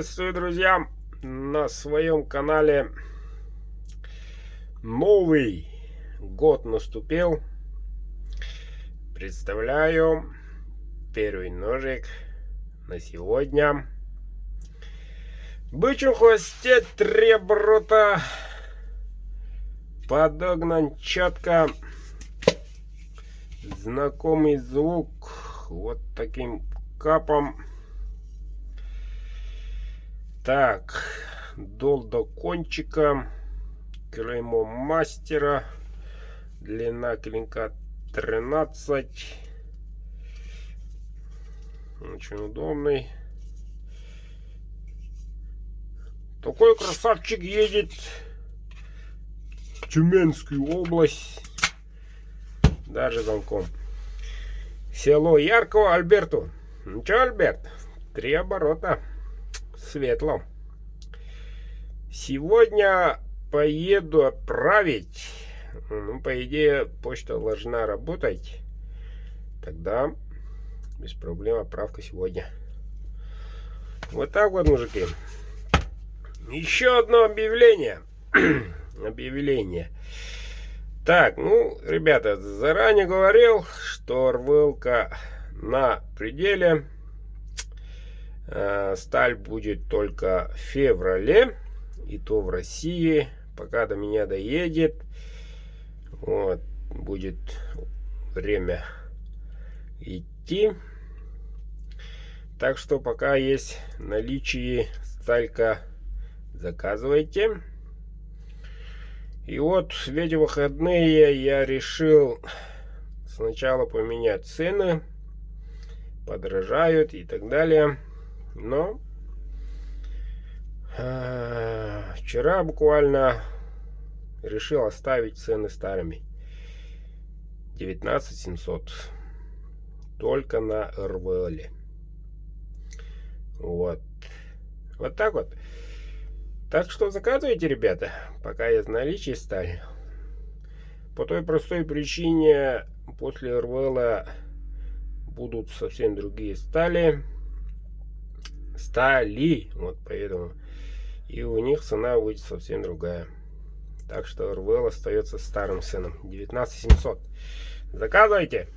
Приветствую, друзья, на своем канале. Новый год наступил. Представляю первый ножик на сегодня. В бычьем хвосте 3 оборота. Подогнан четко. Знакомый звук. Вот таким капом. Так, дол до кончика, клеймо мастера, длина клинка 13, очень удобный. Такой красавчик едет в Тюменскую область, даже замком. Село Яркого, Альберту. Ну что, Альберт, 3 оборота. Светло. Сегодня поеду отправить. Ну, по идее, почта должна работать. Тогда без проблем отправка сегодня. Вот так вот, мужики. Еще одно объявление. Объявление. Так, ну, ребята, заранее говорил, что РВЛ-ка на пределе. Сталь будет только в феврале, и то в России, пока до меня доедет. Вот, будет время идти. Так что пока есть в наличии сталька, заказывайте. И вот в эти выходные я решил сначала поменять цены, подорожают и так далее. Но вчера буквально решил оставить цены старыми. 19 700 только на РВЛ. Вот так вот. Так что заказывайте, ребята, пока есть в наличии сталь. По той простой причине, после РВЛ будут совсем другие стали, вот поэтому, и у них цена будет совсем другая. Так что РВЛ остается старым ценам, 19 700. Заказывайте.